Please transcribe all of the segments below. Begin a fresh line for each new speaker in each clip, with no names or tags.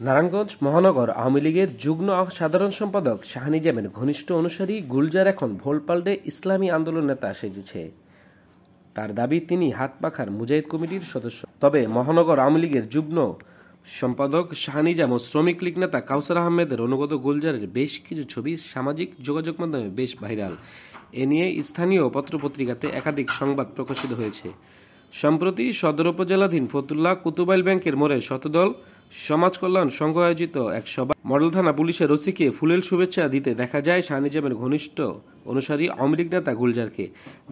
নারায়ণগঞ্জ মহানগর আওয়ামী লীগের যুগ্ম সাধারণ সম্পাদক শাহনিজামের ঘনিষ্ঠ অনুসারী গুলজার এখন ভোল পাল্টে ইসলামী আন্দোলন নেতা সেজেছে। তার দাবি তিনি হাত পাখার মুজাহিদ কমিটির সদস্য। তবে মহানগর আওয়ামী লীগের যুগ্ম সম্পাদক শাহনিজাম ও শ্রমিক লীগ নেতা কাউসার আহমেদের অনুগত গুলজারের বেশ কিছু ছবি সামাজিক যোগাযোগ মাধ্যমে বেশ ভাইরাল। এ নিয়ে স্থানীয় পত্রপত্রিকাতে একাধিক সংবাদ প্রকাশিত হয়েছে। সম্প্রতি সদর উপজেলাধীন ফতুল্লা কুতুবাইল ব্যাংকের মোড়ে শতদল সমাজ কল্যাণ সংঘ আয়োজিত এক সভা মডেল থানা পুলিশের ওসিকে ফুলেল শুভেচ্ছা দিতে দেখা যায় শাহনিজামের ঘনিষ্ঠ অনুসারী আওয়ামী লীগ নেতা গুলজারকে,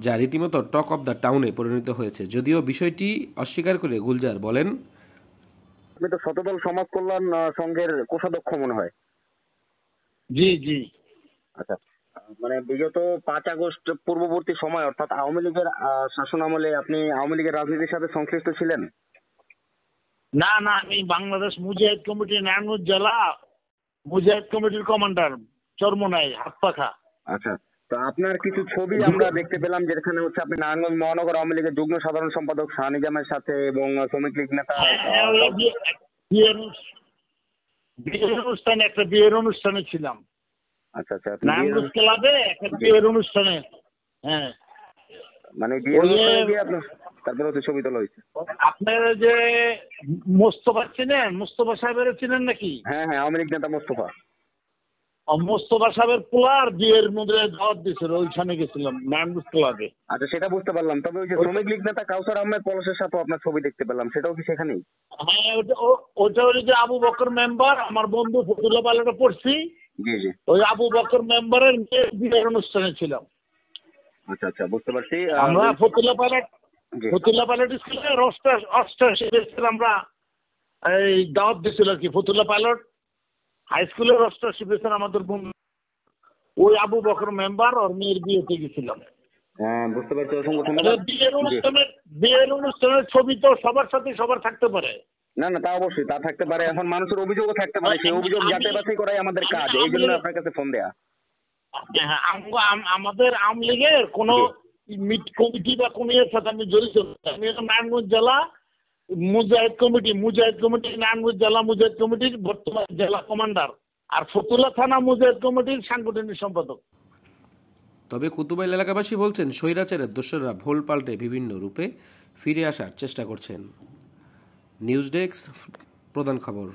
যা রীতিমতো টক অব দ্য টাউনে পরিণত হয়েছে। যদিও বিষয়টি অস্বীকার করে গুলজার বলেন,
আপনি তো শতদল সমাজ কল্যাণ সংঘের কোষাধ্যক্ষ মনে হয়।
জি জি।
আচ্ছা, মানে বিগত 5 আগস্ট পূর্ববর্তী সময় অর্থাৎ আওয়ামী লীগের শাসন আমলে আপনি আওয়ামী লীগের রাজনীতির সাথে সংশ্লিষ্ট ছিলেন?
না না, আমি বাংলাদেশ মুজাহিদ কমিটি নারায়ণগঞ্জ জেলা মুজাহিদ কমিটির কমান্ডার চরমোনাই হাতপাখা।
আচ্ছা, তো আপনার কিছু ছবি আমরা দেখতে পেলাম যেখানে হচ্ছে আপনি নারায়ণগঞ্জ মহানগর আওয়ামী লীগের যুগ্ম সাধারণ সম্পাদক শাহনিজামের সাথে এবং শ্রমিক লীগ নেতা
বিয়ের অনুষ্ঠানে ছিলাম।
আচ্ছা আচ্ছা,
নারায়ণগঞ্জ ক্লাবে একটা বিয়ের অনুষ্ঠানে। হ্যাঁ,
মানে বিয়ের অনুষ্ঠানে গিয়ে আপনার তারপরে হচ্ছে ছবি তোলা হয়েছে।
আপনারা যে মোস্তফা চিনেন, মোস্তফা সাহেবের চিনেন নাকি?
হ্যাঁ হ্যাঁ, আওয়ামী লীগ নেতা মোস্তফা।
মোস্তফা সাহেবের পোলার বিয়ের মধ্যে দাওয়াত দিয়েছিল, ওইখানে গেছিলাম নারায়ণগঞ্জ ক্লাবে।
আচ্ছা, সেটা বুঝতে পারলাম। তবে ওই যে শ্রমিক লীগ নেতা কাউসার আহমেদ পলাশের সাথে আপনার ছবি দেখতে পেলাম, সেটাও কি সেখানেই?
হ্যাঁ, ওটা হলো যে আবু বকর মেম্বার, আমার বন্ধু ফতুল্লা পাইলটে পড়ছি।
জি জি।
ওই আবু বকর মেম্বারের বিয়ের অনুষ্ঠানে ছিলাম।
আচ্ছা আচ্ছা, বুঝতে পারছি।
আমরা ফতুল্লা পাইলট স্কুলে অষ্টাশি বেসের আমরা এই দাওয়াত দিয়েছিল আর কি। ফতুল্লা পাইলট হাই স্কুলের অষ্টাশি বেসের আমাদের বন্ধু ওই আবু বকর মেম্বার ওর মেয়ের বিয়েতে গেছিলাম।
হ্যাঁ, বুঝতে পারছি। অসংখ্য ধন্যবাদ।
বিয়ের অনুষ্ঠানের ছবি তো সবার সাথে সবার থাকতে পারে।
না না, তা অবশ্যই তা থাকতে পারে। এখন মানুষের অভিযোগও থাকতে পারে, সেই অভিযোগ যাচাই বাছাই করাই আমাদের কাজ। এই জন্য আপনার কাছে ফোন দেয়া।
হ্যাঁ, আমাদের আওয়ামী লীগের কোনো কমিটি বা কোনো এর সাথে আমি জড়িত নই। আমি নারায়ণগঞ্জ জেলা মুজাহিদ কমিটি নারায়ণগঞ্জ জেলা মুজাহিদ কমিটির বর্তমান জেলা কমান্ডার, আর ফতুল্লা থানা মুজাহিদ কমিটির সাংগঠনিক সম্পাদক।
তবে কুতুবাইল এলাকাবাসী বলছেন, স্বৈরাচারের দোসররা ভোল পাল্টে বিভিন্ন রূপে ফিরে আসার চেষ্টা করছেন। নিউজ ডেস্ক, প্রধান খবর।